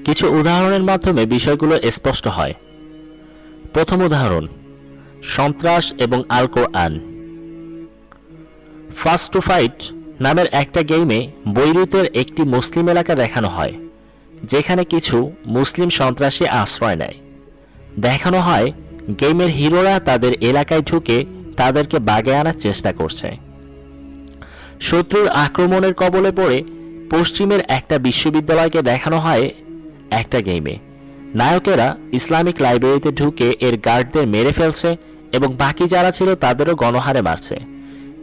কিছু উদাহরণের মাধ্যমে বিষয়গুলো স্পষ্ট হয়। প্রথম উদাহরণ, সন্ত্রাস এবং আল কোরআন। ফার্স্ট টু ফাইট নামের একটা গেমে বৈরুতের একটি মুসলিম এলাকা দেখানো হয়, যেখানে কিছু মুসলিম সন্ত্রাসী আশ্রয় নেয়। দেখানো হয় গেমের হিরোরা তাদের এলাকায় ঢুকে তাদেরকে বাগে আনার চেষ্টা করছে। শত্রুর আক্রমণের কবলে পড়ে পশ্চিমের একটা বিশ্ববিদ্যালয়কে দেখানো হয় একটা গেমে। নায়কেরা ইসলামিক লাইব্রেরিতে ঢুকে এর গার্ডদের মেরে ফেলছে এবং বাকি যারা ছিল তাদেরও গণহারে মারছে।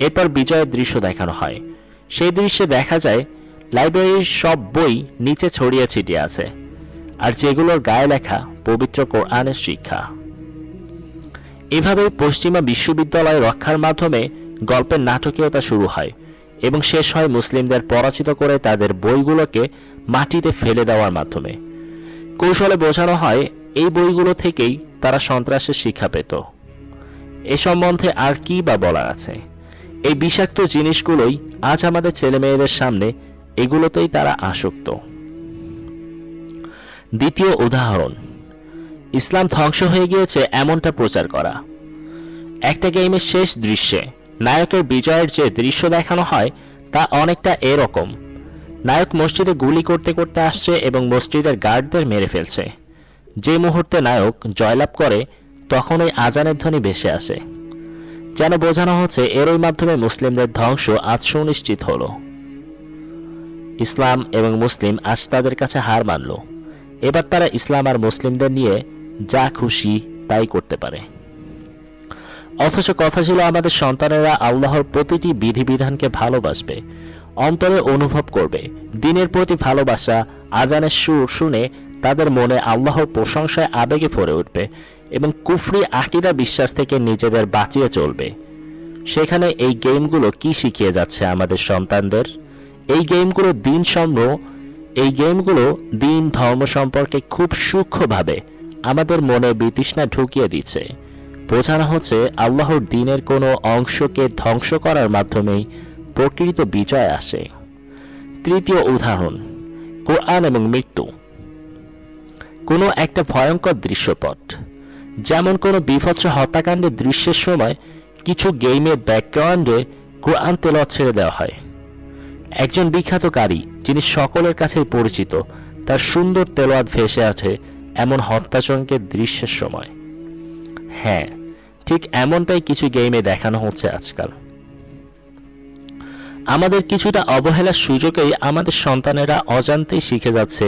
এরপর বিজয়ের দৃশ্য দেখানো হয়। সেই দৃশ্যে দেখা যায় লাইব্রেরির সব বই নিচে ছড়িয়ে ছিটিয়ে আছে, আর যেগুলোর গায়ে লেখা পবিত্র কোরআনের শিক্ষা। এভাবেই পশ্চিমা বিশ্ববিদ্যালয় রক্ষার মাধ্যমে গল্পের নাটকীয়তা শুরু হয় এবং শেষ হয় মুসলিমদের পরাজিত করে তাদের বইগুলোকে মাটিতে ফেলে দেওয়ার মাধ্যমে। কৌশলে বোঝানো হয় এই বইগুলো থেকেই তারা সন্ত্রাসের শিক্ষা পেত। এ সম্বন্ধে আর কি বা বলার আছে? এই বিষাক্ত জিনিসগুলোই আজ আমাদের ছেলেমেয়েদের সামনে, এগুলোতেই তারা আসক্ত। দ্বিতীয় উদাহরণ, ইসলাম ধ্বংস হয়ে গিয়েছে এমনটা প্রচার করা। একটা গেমের শেষ দৃশ্যে নায়কের বিজয়ের যে দৃশ্য দেখানো হয় তা অনেকটা এরকম। নায়ক মসজিদে গুলি করতে করতে আসছে এবং মসজিদের গার্ডদের মেরে ফেলছে। যে মুহূর্তে নায়ক জয়লাভ করে তখনই আজানের ধ্বনি ভেসে আসে, যেন বোঝানো হচ্ছে এরই মাধ্যমে মুসলিমদের ধ্বংস আজ সুনিশ্চিত হল। ইসলাম এবং মুসলিম আজ তাদের কাছে হার মানল। এবার তারা ইসলাম আর মুসলিমদের নিয়ে যা খুশি তাই করতে পারে। অথচ কথা ছিল আমাদের সন্তানেরা আল্লাহর প্রতিটি বিধিবিধানকে ভালোবাসবে, অন্তরে অনুভব করবে। দিনের প্রতি ভালোবাসা, আজানের সুর শুনে তাদের মনে আল্লাহর প্রশংসায় আবেগে ভরে উঠবে এবং কুফরি আকীদা বিশ্বাস থেকে নিজেদের বাঁচিয়ে চলবে। সেখানে এই গেমগুলো কি শিখিয়ে যাচ্ছে আমাদের সন্তানদের? এই গেমগুলো দিন ধর্ম সম্পর্কে খুব সূক্ষ্মভাবে আমাদের মনে বিতৃষ্ণা ঢুকিয়ে দিচ্ছে। বোঝানো হচ্ছে আল্লাহর দ্বীনের কোনো অংশকে ধ্বংস করার মাধ্যমেই প্রকৃত বিজয় আসে। তৃতীয় উদাহরণ, কোরআন এবং মৃত্যু। কোনো একটা ভয়ঙ্কর দৃশ্যপট, যেমন কোনো বিভৎস হত্যাকাণ্ডের দৃশ্যের সময় কিছু গেমের ব্যাকগ্রাউন্ডে কোরআন তেলাওয়াত ছেড়ে দেওয়া হয়। একজন বিখ্যাত কারী, যিনি সকলের কাছেই পরিচিত, তার সুন্দর তেলাওয়াত ভেসে ওঠে এমন হত্যাযজ্ঞের দৃশ্যের সময়। হ্যাঁ, ঠিক এমনটাই কিছু গেমে দেখানো হচ্ছে আজকাল। আমাদের কিছুটা অবহেলার সুযোগেই আমাদের সন্তানেরা অজান্তেই শিখে যাচ্ছে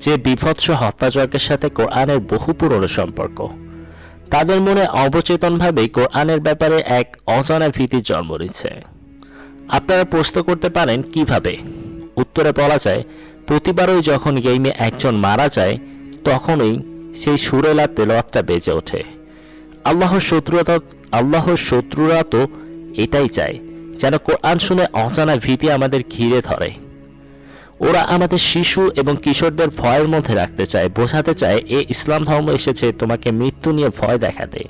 যে বিভৎস হত্যাযজ্ঞের সাথে কোরআনের বহু পুরনো সম্পর্ক। তাদের মনে অবচেতনভাবেই কোরআনের ব্যাপারে এক অজানা ভীতির জন্ম নিচ্ছে। আপনারা প্রশ্ন করতে পারেন কিভাবে? উত্তরে বলা যায়, প্রতিবারই যখন গেমে একজন মারা যায় তখনই সেই সুরেলা তেলাওয়াতটা বেজে ওঠে। আল্লাহর শত্রুরা তো এটাই চায়, যেন কোরআন শুনে অজানা ভীতি আমাদের ঘিরে ধরে। ওরা আমাদের শিশু এবং কিশোরদের ভয়ের মধ্যে রাখতে চায়, বোঝাতে চায় এ ইসলাম ধর্ম এসেছে তোমাকে মৃত্যু নিয়ে ভয় দেখাতে।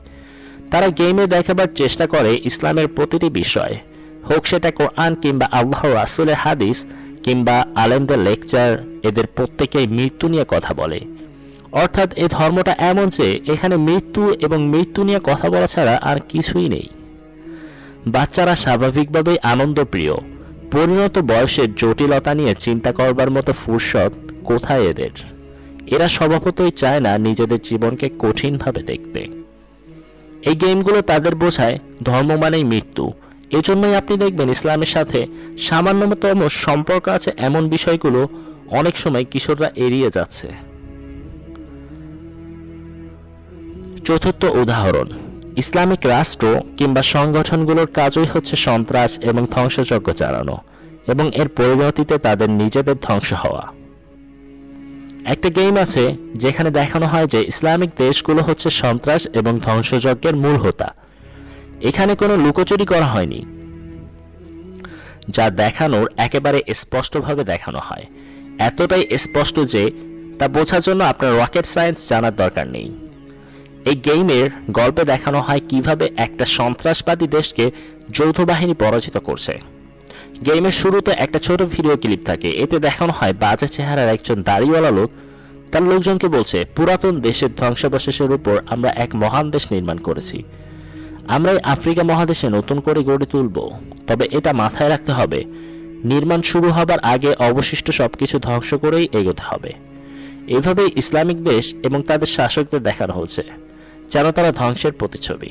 তারা গেমে দেখাবার চেষ্টা করে ইসলামের প্রতিটি বিষয়, হোক সেটা কোরআন কিংবা আল্লাহর রাসূলের হাদিস কিংবা আলেমদের লেকচার, এদের প্রত্যেকেই মৃত্যু নিয়ে কথা বলে। অর্থাৎ এই ধর্মটা এমন যে এখানে মৃত্যু এবং মৃত্যু নিয়ে কথা বলা ছাড়া আর কিছুই নেই। বাচ্চারা স্বাভাবিকভাবেই আনন্দপ্রিয়। পরিণত বয়সের জটিলতা নিয়ে চিন্তা করবার মতো ফুরসত কোথায় এদের? এরা স্বভাবতই চায় না নিজেদের জীবনকে কঠিনভাবে দেখতে। এই গেমগুলো তাদের বোঝায় ধর্ম মানেই মৃত্যু। এজন্যই আপনি দেখবেন ইসলামের সাথে সামান্যতম সম্পর্ক আছে এমন বিষয়গুলো অনেক সময় কিশোররা এড়িয়ে যাচ্ছে। চতুর্থ উদাহরণ, ইসলামিক রাষ্ট্র কিংবা সংগঠনগুলোর কাজই হচ্ছে সন্ত্রাস এবং ধ্বংসযজ্ঞ চালানো এবং এর পরিণতিতে তাদের নিজেদের ধ্বংস হওয়া। একটা গেম আছে যেখানে দেখানো হয় যে ইসলামিক দেশগুলো হচ্ছে সন্ত্রাস এবং ধ্বংসযজ্ঞের মূল হোতা। এখানে কোনো লুকোচুরি করা হয়নি, যা দেখানোর একেবারে স্পষ্টভাবে দেখানো হয়। এতটাই স্পষ্ট যে তা বোঝার জন্য আপনার রকেট সায়েন্স জানার দরকার নেই। এই গেমের গল্পে দেখানো হয় কিভাবে একটা সন্ত্রাসবাদী দেশকে যৌথ বাহিনী পরাজিত করছে। গেমের শুরুতে একটা ছোট ভিডিও ক্লিপ থাকে। এতে দেখানো হয় বাজে চেহারার একজন দাড়িওয়ালা লোক তার লোকজনকে বলছে, পুরাতন দেশের ধ্বংসাবশেষের উপর আমরা এক মহান দেশ নির্মাণ করেছি। আমরা এই আফ্রিকা মহাদেশে নতুন করে গড়ে তুলব। তবে এটা মাথায় রাখতে হবে, নির্মাণ শুরু হবার আগে অবশিষ্ট সবকিছু ধ্বংস করেই এগোতে হবে। এভাবেই ইসলামিক দেশ এবং তাদের শাসকদের দেখানো হচ্ছে যেন তারা ধ্বংসের প্রতিচ্ছবি।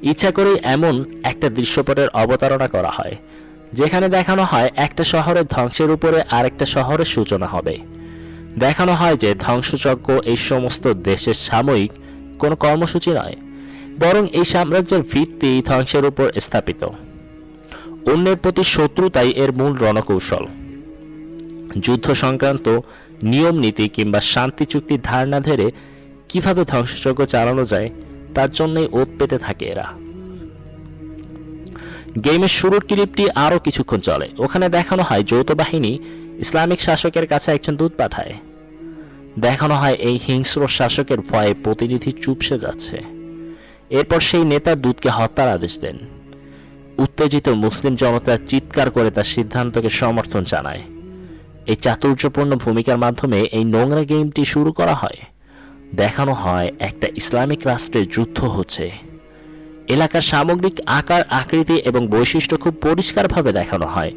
ইচ্ছা করেই এমন একটা দৃশ্যপটের অবতারণা করা হয় যেখানে দেখানো হয় একটা শহরের ধ্বংসের উপরে আরেকটা শহরের সূচনা হবে। দেখানো হয় যে ধ্বংসযজ্ঞ এই সমস্ত দেশের সাময়িক কোনো কর্মসূচি নয়, বরং এই সাম্রাজ্যের ভিত্তি ধ্বংসের উপর স্থাপিত। অন্যের প্রতি শত্রুতাই এর মূল রণকৌশল। যুদ্ধ সংক্রান্ত নিয়ম নীতি কিংবা শান্তি চুক্তির ধারণা ধরে কিভাবে ধ্বংসযজ্ঞ চালানো যায় তার জন্যই ওত পেতে থাকে এরা। গেমের শুরুর ক্লিপটি আরো কিছুক্ষণ চলে। ওখানে দেখানো হয় যৌথ বাহিনী ইসলামিক শাসকের কাছে একজন দূত পাঠায়। দেখানো হয় এই হিংস্র শাসকের ভয়ে প্রতিনিধি চুপসে যাচ্ছে। এরপর সেই নেতা দূতকে হত্যার আদেশ দেন। উত্তেজিত মুসলিম জনতা চিৎকার করে তার সিদ্ধান্তকে সমর্থন জানায়। এই চাতুর্যপূর্ণ ভূমিকার মাধ্যমে এই নোংরা গেমটি শুরু করা হয়। দেখানো হয় একটা ইসলামিক রাষ্ট্রের যুদ্ধ হচ্ছে। এলাকার সামগ্রিক আকার আকৃতি এবং বৈশিষ্ট্য খুব পরিষ্কারভাবে দেখানো হয়।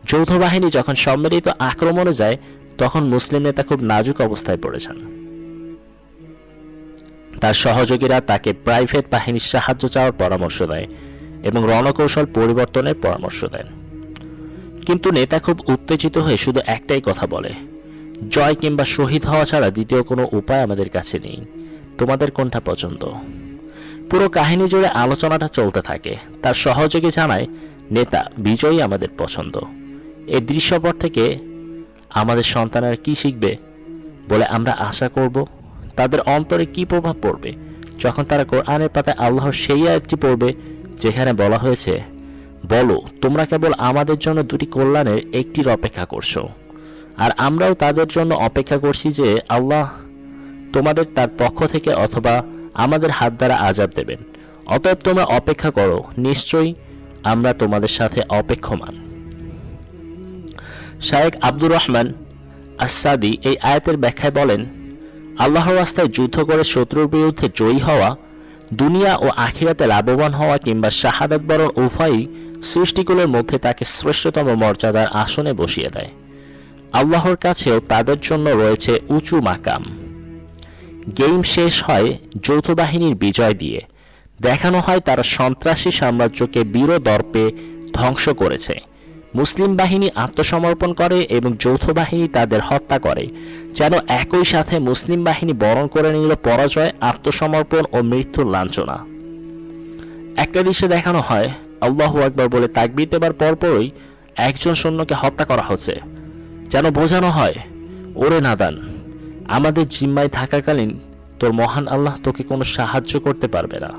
যৌথ বাহিনী যখন সম্মিলিত আক্রমণে যায় তখন মুসলিম নেতা খুব নাজুক অবস্থায় পড়েছেন। তার সহযোগীরা তাকে প্রাইভেট বাহিনীর সাহায্য চাওয়ার পরামর্শ দেয় এবং রণকৌশল পরিবর্তনের পরামর্শ দেন। কিন্তু নেতা খুব উত্তেজিত হয়ে শুধু একটাই কথা বলে, জয় কিংবা শহীদ হওয়া ছাড়া দ্বিতীয় কোনো উপায় আমাদের কাছে নেই, তোমাদের কোনটা পছন্দ? পুরো কাহিনী জুড়ে আলোচনাটা চলতে থাকে। তার সহযোগী জানায়, নেতা, বিজয়ী আমাদের পছন্দ। এই দৃশ্যপট থেকে আমাদের সন্তানেরা কি শিখবে বলে আমরা আশা করব? তাদের অন্তরে কি প্রভাব পড়বে যখন তারা কোরআনের পাতায় আল্লাহর সেই আয়াতটি পড়বে যেখানে বলা হয়েছে, বলো তোমরা কেবল আমাদের জন্য দুটি কল্যাণের একটির অপেক্ষা করছো, আর আমরাও তাদের জন্য অপেক্ষা করছি যে আল্লাহ তোমাদের তার পক্ষ থেকে অথবা আমাদের হাত দ্বারা আযাব দেবেন। অতএব তোমরা অপেক্ষা করো, নিশ্চয়ই আমরা তোমাদের সাথে অপেক্ষমান। শায়েখ আব্দুর রহমান আস-সাদি এই আয়াতের ব্যাখ্যায় বলেন, আল্লাহর রাস্তায় যুদ্ধ করে শত্রুর বিরুদ্ধে জয়ী হওয়া, দুনিয়া ও আখিরাতে লাভবান হওয়া কিংবা শাহাদাত বরণ উভয়ই সৃষ্টিগুলোর মধ্যে তাকে শ্রেষ্ঠতম মর্যাদার আসনে বসিয়ে দেয়। আল্লাহর কাছেও তাদের জন্য রয়েছে উঁচু মাকাম। গেম শেষ হয় যৌথ বাহিনীর বিজয় দিয়ে। দেখানো হয় তারা সন্ত্রাসী সাম্রাজ্যকে বীরদর্পে ধ্বংস করেছে। মুসলিম বাহিনী আত্মসমর্পণ করে এবং যৌথ বাহিনী তাদের হত্যা করে, যেন একই সাথে মুসলিম বাহিনী বরণ করে নিল পরাজয়, আত্মসমর্পণ ও মৃত্যুর লাঞ্ছনা। একটা দৃশ্যে দেখানো হয় আল্লাহু আকবার বলে তাকবীর দেবার পরপরই একজন সৈন্যকে হত্যা করা হচ্ছে, যেন বোঝানো হয়, ওরে নাদান, আমাদের জিম্মায় থাকাকালীন তোর মহান আল্লাহ তোকে কোনো সাহায্য করতে পারবে না।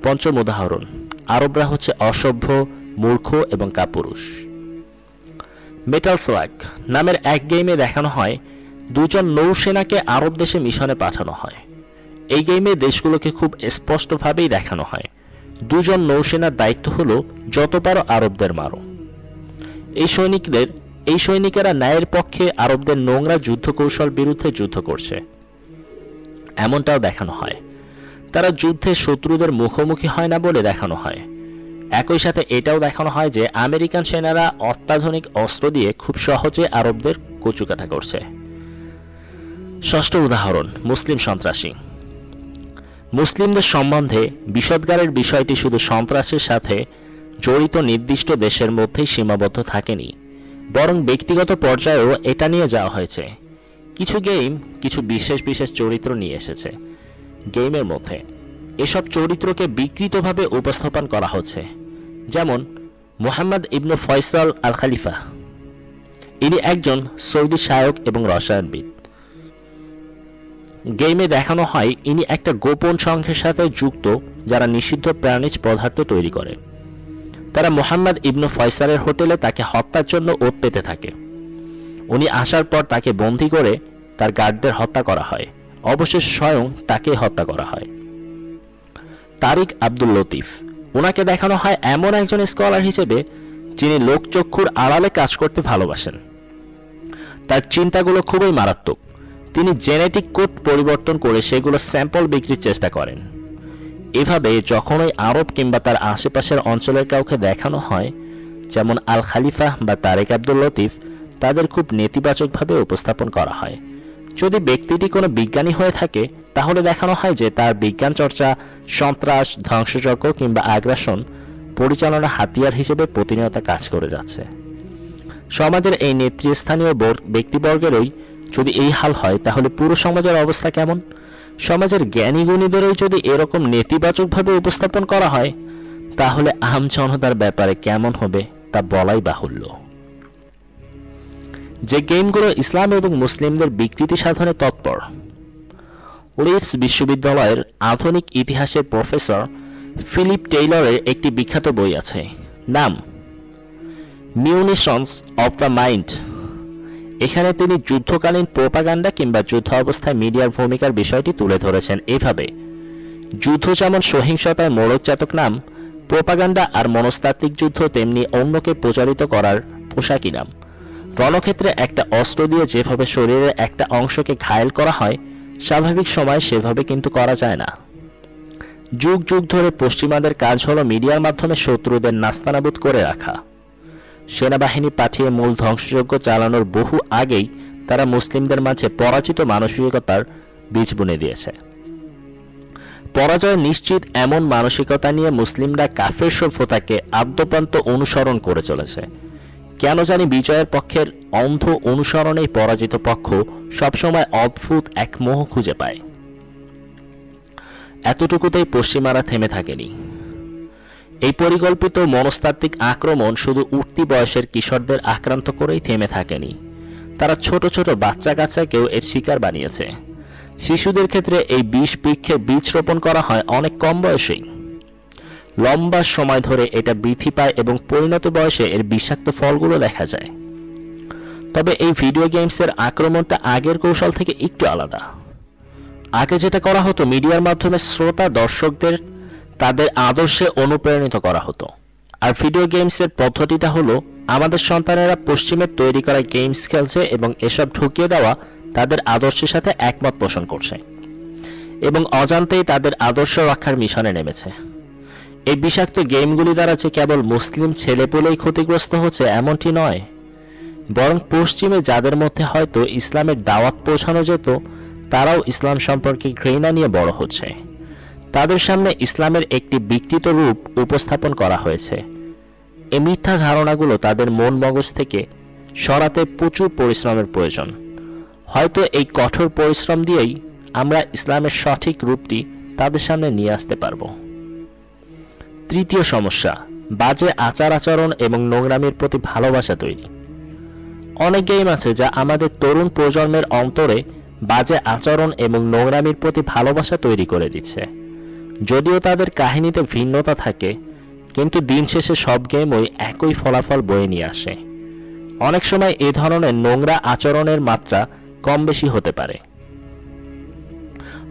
পঞ্চম উদাহরণ, আরবরা হচ্ছে অসভ্য, মূর্খ এবং কাপুরুষ। মেটাল স্লাগ নামের এক গেমে দেখানো হয় দুজন নৌসেনাকে আরব দেশে মিশনে পাঠানো হয়। এই গেমে দেশগুলোকে খুব স্পষ্টভাবেই দেখানো হয় দুজন নৌসেনার দায়িত্ব হলো যত পারো আরবদের মারো। এই সৈনিকেরা ন্যায়ের পক্ষে আরবদের নোংরা যুদ্ধ কৌশল বিরুদ্ধে যুদ্ধ করছে এমনটাও দেখানো হয়। তারা যুদ্ধে শত্রুদের মুখোমুখি হয় না বলে দেখানো হয়। একই সাথে এটাও দেখানো হয় যে আমেরিকান সেনারা অত্যাধুনিক অস্ত্র দিয়ে খুব সহজে আরবদের কচুকাটা করছে। ষষ্ঠ উদাহরণ, মুসলিম সন্ত্রাসী। মুসলিমদের সম্বন্ধে বিষদগারের বিষয়টি শুধু সন্ত্রাসের সাথে জড়িত নির্দিষ্ট দেশের মধ্যেই সীমাবদ্ধ থাকেনি, বরং ব্যক্তিগত পর্যায়েও এটা নিয়ে যাওয়া হয়েছে। কিছু গেম কিছু বিশেষ বিশেষ চরিত্র নিয়ে এসেছে। গেমের মধ্যে এসব চরিত্রকে বিকৃতভাবে উপস্থাপন করা হচ্ছে, যেমন মুহাম্মদ ইবনু ফয়সাল আল খালিফা। ইনি একজন সৌদি শায়ক এবং রসায়নবিদ। গেমে দেখানো হয় ইনি একটা গোপন সংঘের সাথে যুক্ত যারা নিষিদ্ধ প্রাণীজ পদার্থ তৈরি করে। তারা মুহাম্মদ ইবনু ফয়সালের হোটেলে তাকে হত্যার জন্য ওত পেতে থাকে। উনি আসার পর তাকে বন্দী করে তার গার্ডদের হত্যা করা হয়। অবশেষে স্বয়ং তাকে হত্যা করা হয়। তারিক আব্দুল লতিফ, ওনাকে দেখানো হয় এমন একজন স্কলার হিসেবে যিনি লোকচক্ষুর আড়ালে কাজ করতে ভালোবাসেন। তার চিন্তাগুলো খুবই মারাত্মক। তিনি জেনেটিক কোড পরিবর্তন করে সেগুলো স্যাম্পল বিক্রির চেষ্টা করেন। এভাবে যখনই আরব কিংবা তার আশেপাশের অঞ্চলের কাউকে দেখানো হয়, যেমন আল খালিফা বা তারেক আব্দুল লতিফ, তাদের খুব নেতিবাচকভাবে উপস্থাপন করা হয়। যদি ব্যক্তিটি কোনো বিজ্ঞানী হয়ে থাকে, তাহলে দেখানো হয় যে তার বিজ্ঞান চর্চা সন্ত্রাস, ধ্বংসযজ্ঞ কিংবা আগ্রাসন পরিচালনা হাতিয়ার হিসেবে প্রতিনিয়ত কাজ করে যাচ্ছে। সমাজের এই নেতৃস্থানীয় ব্যক্তিবর্গেরই যদি এই হাল হয়, তাহলে পুরো সমাজের অবস্থা কেমন? সমাজের জ্ঞানী গুণীদেরই যদি এরকম নেতিবাচকভাবে উপস্থাপন করা হয়, তাহলে আম জনতার ব্যাপারে কেমন হবে তা বলাই বাহুল্য। যে গেমগুলো ইসলাম এবং মুসলিমদের বিকৃতি সাধনে তৎপর। লিডস বিশ্ববিদ্যালয়ের আধুনিক ইতিহাসের প্রফেসর ফিলিপ টেইলরের একটি বিখ্যাত বই আছে, নাম মিউনিশনস অব দ্য মাইন্ড। এখানে তিনি যুদ্ধকালীন প্রোপাগান্ডা কিংবা যুদ্ধ অবস্থায় মিডিয়ার ভূমিকার বিষয়টি তুলে ধরেছেন এভাবে: যুদ্ধ যেমন সহিংসতার মোড়কজাতক নাম, প্রোপাগান্ডা আর মনস্তাত্ত্বিক যুদ্ধ তেমনি অন্যকে প্রচারিত করার পোশাকি নাম। রণক্ষেত্রে একটা অস্ত্র দিয়ে যেভাবে শরীরের একটা অংশকে ঘায়েল করা হয়, স্বাভাবিক সময় সেভাবে কিন্তু করা যায় না। যুগ যুগ ধরে পশ্চিমাদের কাজ হলো মিডিয়ার মাধ্যমে শত্রুদের নাস্তানাবুদ করে রাখা। সেনাবাহিনী পাঠিয়ে মূল ধ্বংসযজ্ঞ চালানোর বহু আগেই তারা মুসলিমদের মাঝে পরাজিত মানসিকতার বীজ বুনে দিয়েছে। পরাজয় নিশ্চিত এমন মানসিকতা নিয়ে মুসলিমরা কাফের সভ্যতাকে আদ্যপ্রান্ত অনুসরণ করে চলেছে। কেন জানি বিজয়ের পক্ষের অন্ধ অনুসরণেই পরাজিত পক্ষ সবসময় অদ্ভুত এক মোহ খুঁজে পায়। এতটুকুতেই পশ্চিমারা থেমে থাকেনি। এই পরিকল্পিত মনস্তাত্ত্বিক আক্রমণ শুধু উঠতি বয়সের কিশোরদের আক্রান্ত করেই থেমে থাকেনি, তারা ছোট ছোট বাচ্চা কাচ্চাকেও এর শিকার বানিয়েছে। শিশুদের ক্ষেত্রে এই বিষ বৃক্ষে বীজ রোপণ করা হয় অনেক কম বয়সেই। লম্বা সময় ধরে এটা বৃদ্ধি পায় এবং পরিণত বয়সে এর বিষাক্ত ফলগুলো দেখা যায়। তবে এই ভিডিও গেমসের আক্রমণটা আগের কৌশল থেকে একটু আলাদা। আগে যেটা করা হতো, মিডিয়ার মাধ্যমে শ্রোতা দর্শকদের তাদের আদর্শে অনুপ্রাণিত করা হতো। আর ভিডিও গেমসের পদ্ধতিটা হলো, আমাদের সন্তানেরা পশ্চিমের তৈরি করা গেমস খেলছে এবং এসব ঢুকিয়ে দেওয়া তাদের আদর্শের সাথে একমত পোষণ করছে এবং অজান্তেই তাদের আদর্শ রক্ষার মিশনে নেমেছে। এই বিষাক্ত গেমগুলি দ্বারা যে কেবল মুসলিম ছেলেপুলেই ক্ষতিগ্রস্ত হচ্ছে এমনটি নয়, বরং পশ্চিমে যাদের মধ্যে হয়তো ইসলামের দাওয়াত পৌঁছানো যেত, তারাও ইসলাম সম্পর্কে ঘৃণা নিয়ে বড় হচ্ছে। তাদের সামনে ইসলামের একটি বিকৃত রূপ উপস্থাপন করা হয়েছে। এই মিথ্যা ধারণাগুলো তাদের মন মগজ থেকে সরাতে প্রচুর পরিশ্রমের প্রয়োজন। হয়তো এই কঠোর পরিশ্রম দিয়েই আমরা ইসলামের সঠিক রূপটি তাদের সামনে নিয়ে আসতে পারব। তৃতীয় সমস্যা, বাজে আচার আচরণ এবং নোংরামির প্রতি ভালোবাসা তৈরি। অনেক গেম আছে যা আমাদের তরুণ প্রজন্মের অন্তরে বাজে আচরণ এবং নোংরামির প্রতি ভালোবাসা তৈরি করে দিচ্ছে। যদিও তাদের কাহিনীতে ভিন্নতা থাকে, কিন্তু দিন শেষে সব গেমই একই ফলাফল বয়ে নিয়ে আসে। অনেক সময় এ ধরনের নোংরা আচরণের মাত্রা কম বেশি হতে পারে।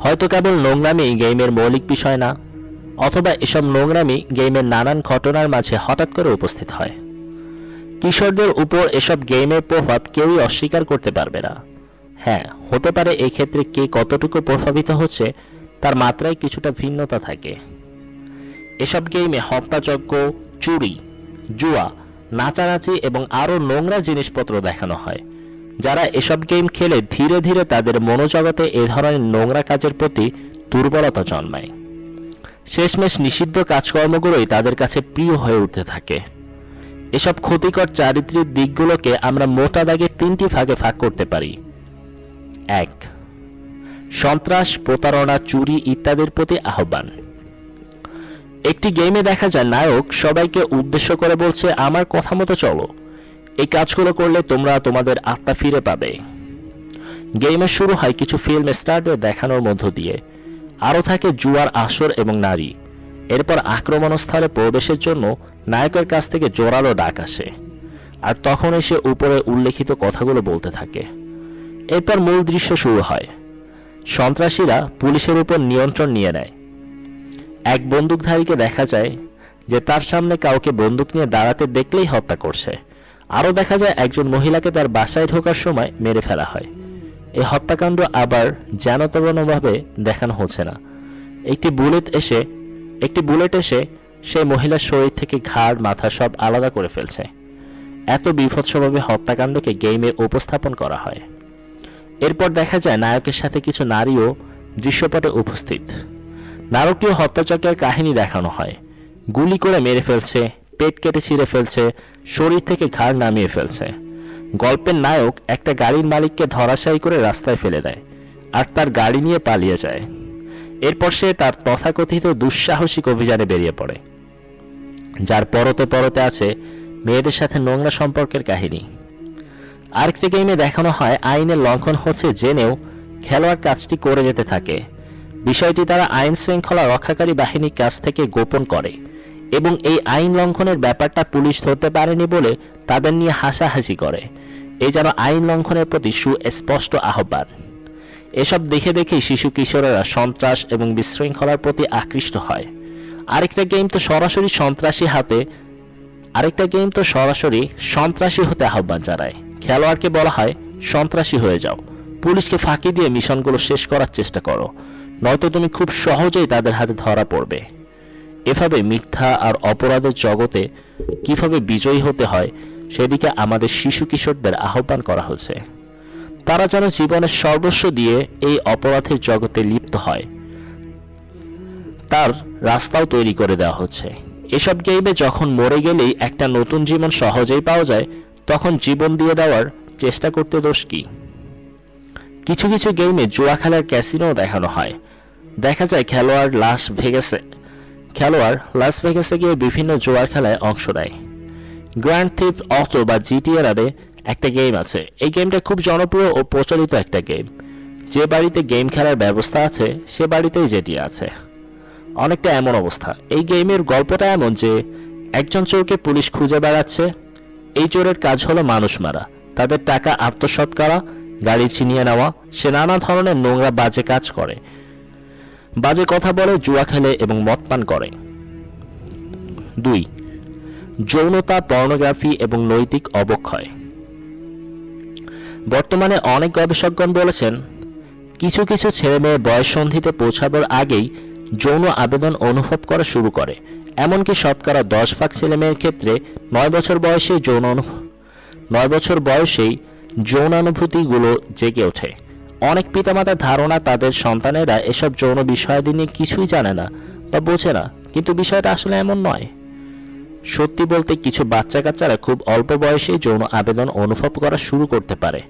হয়তো কেবল নোংরামি গেমের মৌলিক বিষয় না, অথবা এসব নোংরামি গেমের নানান ঘটনার মাঝে হঠাৎ করে উপস্থিত হয়। কিশোরদের উপর এসব গেমের প্রভাব কেউই অস্বীকার করতে পারবে না। হ্যাঁ, হতে পারে এই ক্ষেত্রে কে কতটুকু প্রভাবিত হচ্ছে তার মাত্রায় কিছুটা ভিন্নতা থাকে। এসব গেমে হত্যাযজ্ঞ, চুরি, জুয়া, নাচানাচি এবং আরও নোংরা জিনিসপত্র দেখানো হয়। যারা এসব গেম খেলে ধীরে ধীরে তাদের মনোজগতে এ ধরনের নোংরা কাজের প্রতি দুর্বলতা জন্মায়। শেষমেশ নিষিদ্ধ কাজকর্মগুলোই তাদের কাছে প্রিয় হয়ে উঠতে থাকে। এসব ক্ষতিকর চারিত্রিক দিকগুলোকে আমরা মোটা দাগে তিনটি ভাগে ভাগ করতে পারি। 1. সন্ত্রাস, প্রতারণা, চুরি ইত্যাদির প্রতি আহ্বান। একটি গেমে দেখা যায় নায়ক সবাইকে উদ্দেশ্য করে বলছে, আমার কথা মতো চলো, এই কাজগুলো করলে তোমরা তোমাদের আত্মা ফিরে পাবে। গেমের শুরু হয় কিছু ফিল্ম স্টারদের দেখানোর মধ্য দিয়ে। আরও থাকে জুয়ার আসর এবং নারী। এরপর আক্রমণস্থলে প্রবেশের জন্য নায়কের কাছ থেকে জোরালো ডাক আসে, আর তখন এসে উপরে উল্লেখিত কথাগুলো বলতে থাকে। এরপর মূল দৃশ্য শুরু হয়। সন্ত্রাসীরা পুলিশের উপর নিয়ন্ত্রণ নিয়ে নেয়। এক বন্দুকধারীকে দেখা যায় যে তার সামনে কাউকে বন্দুক নিয়ে দাঁড়াতে দেখলেই হত্যা করছে, আরও দেখা যায় একজন মহিলাকে তার বাসায় ঢোকার সময় মেরে ফেলা হয়। এই হত্যাকাণ্ড আবার যেনতেনভাবে দেখানো হচ্ছে না। একটি বুলেট এসে সেই মহিলার শরীর থেকে ঘাড় মাথা সব আলাদা করে ফেলছে। এত বিভৎসভাবে হত্যাকাণ্ডকে গেমে উপস্থাপন করা হয়। এরপর দেখা যায় নায়কের সাথে কিছু নারীও দৃশ্যপটে উপস্থিত। নারকীয় হত্যাচক্রের কাহিনী দেখানো হয়। গুলি করে মেরে ফেলছে, পেট কেটে ছিঁড়ে ফেলছে, শরীর থেকে ঘাড় নামিয়ে ফেলছে। গল্পের নায়ক একটা গাড়ির মালিককে ধরাশায়ী করে রাস্তায় ফেলে দেয় আর তার গাড়ি নিয়ে পালিয়ে যায়। এরপর সে তার তথাকথিত দুঃসাহসিক অভিযানে বেরিয়ে পড়ে, যার পরতে পরতে আছে মেয়েদের সাথে নোংরা সম্পর্কের কাহিনী। আরেকটি গেমে দেখানো হয় আইনের লঙ্ঘন হচ্ছে জেনেও খেলোয়াড় কাজটি করে যেতে থাকে। বিষয়টি তারা আইন শৃঙ্খলা রক্ষাকারী বাহিনীর কাছ থেকে গোপন করে এবং এই আইন লঙ্ঘনের ব্যাপারটা পুলিশ ধরতে পারেনি বলে তাদের নিয়ে হাসাহাসি করে। এই যেন আইন লঙ্ঘনের প্রতি সুস্পষ্ট আহ্বান। এসব দেখে দেখেই শিশু কিশোরেরা সন্ত্রাস এবং বিশৃঙ্খলার প্রতি আকৃষ্ট হয়। আরেকটা গেম তো সরাসরি সন্ত্রাসী হতে আহ্বান জানায়। খেলোয়াড়কে বলা হয় সন্ত্রাসী হয়ে যাও, পুলিশকে ফাঁকি দিয়ে মিশনগুলো শেষ করার চেষ্টা করো, নয়তো তুমি খুব সহজেই তাদের হাতে ধরা পড়বে। এভাবে মিথ্যা আর অপরাধের জগতে কিভাবে বিজয়ী হতে হয় সেদিকে আমাদের শিশু কিশোরদের আহ্বান করা হচ্ছে। তারা যেন জীবনের সর্বস্ব দিয়ে এই অপরাধের জগতে লিপ্ত হয়, তার রাস্তাও তৈরি করে দেওয়া হচ্ছে। এসব গেমে যখন মরে গেলেই একটা নতুন জীবন সহজেই পাওয়া যায়, তখন জীবন দিয়ে দেওয়ার চেষ্টা করতে দোষ কি? কিছু কিছু গেমে জুয়া খেলার ক্যাসিনো দেখানো হয়। দেখা যায় খেলোয়াড় লাস ভেগাসে গিয়ে বিভিন্ন জুয়ার খেলায় অংশ নেয়। গ্র্যান্ড থিফট অটো বা জিটিএ একটা গেম আছে। এই গেমটা খুব জনপ্রিয় ও প্রচলিত একটা গেম। যে বাড়িতে গেম খেলার ব্যবস্থা আছে সে বাড়িতেই যেটি আছে, অনেকটা এমন অবস্থা। এই গেমের গল্পটা এমন যে একজন চোরকে পুলিশ খুঁজে বেড়াচ্ছে। এই চোরের কাজ হলো মানুষ মারা, তাদের টাকা আত্মসাৎ করা, গাড়ি ছিনিয়ে নেওয়া। সে নানা ধরনের নোংরা বাজে কাজ করে, বাজে কথা বলে, জুয়া খেলে এবং মদ পান করে। 2. যৌনতা, পর্নোগ্রাফি এবং নৈতিক অবক্ষয়। বর্তমানে অনেক গবেষকগণ বলেছেন কিছু কিছু ছেলেমেয়ে বয়ঃসন্ধিতে পৌঁছাবার আগেই যৌন আবেদন অনুভব করা শুরু করে। এমনকি শতকরা 10% ছেলেমেয়ের ক্ষেত্রে 9 বছর বয়সেই যৌনানুভূতিগুলো জেগে ওঠে। অনেক পিতামাতার ধারণা তাদের সন্তানেরা এসব যৌন বিষয়াদি নিয়ে কিছুই জানে না বা বোঝে না, কিন্তু বিষয়টা আসলে এমন নয়। সত্যি বলতে কিছু বাচ্চা কাচ্চারা খুব অল্প বয়সেই যৌন আবেদন অনুভব করা শুরু করতে পারে।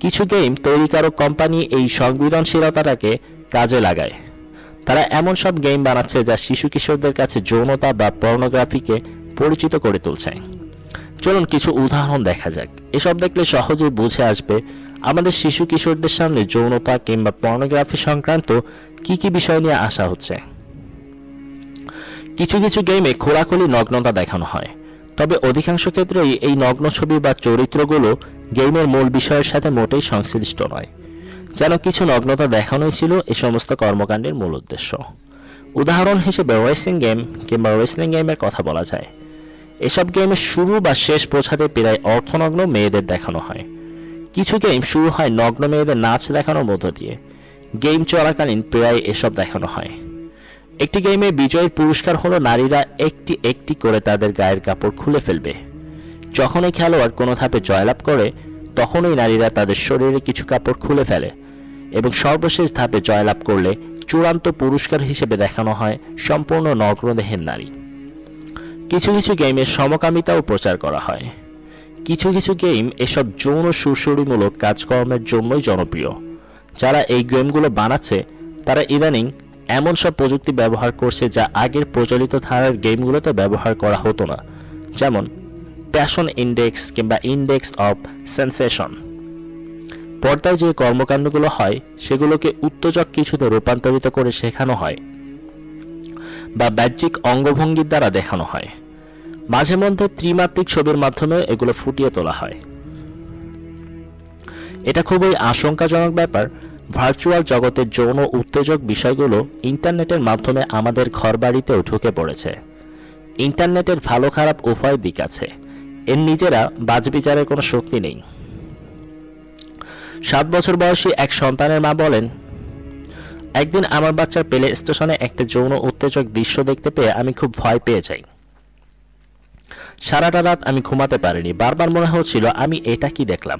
কিছু গেম তৈরিকারক কোম্পানি এই সংবেদনশীলতাটাকে কাজে লাগায়। তারা এমন সব গেম বানাচ্ছে যা শিশু কিশোরদের কাছে যৌনতা বা পর্নোগ্রাফিকে পরিচিত করে তুলছে। চলুন কিছু উদাহরণ দেখা যাক। এসব দেখলে সহজেই বুঝে আসবে আমাদের শিশু কিশোরদের সামনে যৌনতা কিংবা পর্নোগ্রাফি সংক্রান্ত কি কি বিষয় নিয়ে আসা হচ্ছে। কিছু কিছু গেমে খোলাখুলি নগ্নতা দেখানো হয়, তবে অধিকাংশ ক্ষেত্রেই এই নগ্ন ছবি বা চরিত্রগুলো গেমের মূল বিষয়ের সাথে মোটেই সংশ্লিষ্ট নয়, যেন কিছু নগ্নতা দেখানোই ছিল এই সমস্ত কর্মকাণ্ডের মূল উদ্দেশ্য। উদাহরণ হিসেবে রেসিং গেম কিংবা রেসলিং গেমের কথা বলা যায়। এসব গেমের শুরু বা শেষ পৌঁছাতে প্রায় অর্ধনগ্ন মেয়েদের দেখানো হয়। কিছু গেম শুরু হয় নগ্ন মেয়েদের নাচ দেখানোর মধ্য দিয়ে। গেম চলাকালীন প্রায় এসব দেখানো হয়। একটি গেমে বিজয়ের পুরস্কার হলো নারীরা একটি একটি করে তাদের গায়ের কাপড় খুলে ফেলবে। যখনই খেলোয়াড় কোনো ধাপে জয়লাভ করে তখনই নারীরা তাদের শরীরে কিছু কাপড় খুলে ফেলে এবং সর্বশেষ ধাপে জয়লাভ করলে চূড়ান্ত পুরস্কার হিসেবে দেখানো হয় সম্পূর্ণ নগ্ন দেহের নারী। কিছু কিছু গেমের সমকামিতাও প্রচার করা হয়। কিছু কিছু গেম এসব যৌন সুরসুরিমূলক কাজকর্মের জন্যই জনপ্রিয়। যারা এই গেমগুলো বানাচ্ছে তারা ইদানিং এমন সব প্রযুক্তি ব্যবহার করছে যা আগের প্রচলিত ধারার গেমগুলোতে ব্যবহার করা হতো না, যেমন প্যাশন ইন্ডেক্স কিংবা ইন্ডেক্স অফ সেন্সেশন। পর্দায় যে কর্মকাণ্ডগুলো হয় সেগুলোকে উত্তেজক কিছুতে রূপান্তরিত করে শেখানো হয় বা বাহ্যিক অঙ্গভঙ্গির দ্বারা দেখানো হয়। মাঝে মধ্যে ত্রিমাত্রিক ছবির মাধ্যমে এগুলো ফুটিয়ে তোলা হয়। এটা খুবই আশঙ্কাজনক ব্যাপার। ভার্চুয়াল জগতের যৌন উত্তেজক বিষয়গুলো ইন্টারনেটের মাধ্যমে আমাদের ঘরবাড়িতেও ঢুকে পড়েছে। ইন্টারনেটের ভালো খারাপ উভয় দিক আছে। এর নিজেরা বাছবিচারের কোনো শক্তি নেই। 7 বছর বয়সী এক সন্তানের মা বলেন, একদিন আমার বাচ্চার প্লে স্টেশনে একটা যৌন উত্তেজক দৃশ্য দেখতে পেয়ে আমি খুব ভয় পেয়ে যাই। সারাটা রাত আমি ঘুমাতে পারিনি। বারবার মনে হচ্ছিল আমি এটা কি দেখলাম।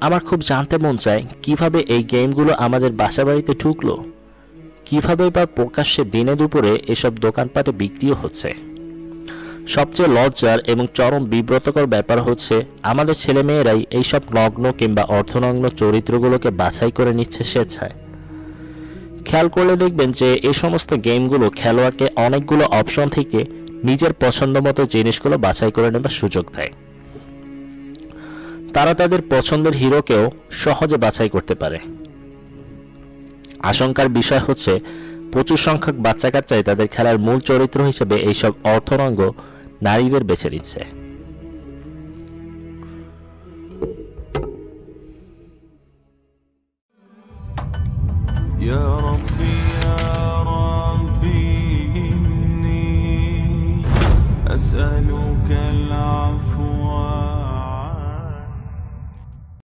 আমার খুব জানতে মন চায় কিভাবে এই গেমগুলো আমাদের বাসা বাড়িতে ঢুকলো, কিভাবে বা প্রকাশ্যে দিনে দুপুরে এসব দোকানপাটে বিক্রিও হচ্ছে। সবচেয়ে লজ্জার এবং চরম বিব্রতকর ব্যাপার হচ্ছে আমাদের ছেলেমেয়েরাই এইসব নগ্ন কিংবা অর্ধনগ্ন চরিত্রগুলোকে বাছাই করে নিচ্ছে স্বেচ্ছায়। খেয়াল করলে দেখবেন যে এই সমস্ত গেমগুলো খেলোয়াড়কে অনেকগুলো অপশন থেকে নিজের পছন্দ মতো জিনিসগুলো বাছাই করে নেবার সুযোগ দেয়। তারা তাদের পছন্দের হিরোকেও সহজে বাছাই করতে পারে। আশঙ্কার বিষয় হচ্ছে প্রচুর সংখ্যক বাচ্চা কাচ্চাই তাদের খেলার মূল চরিত্র হিসেবে এইসব অর্থনঙ্গ নারীদের বেছে নিচ্ছে। يا ربي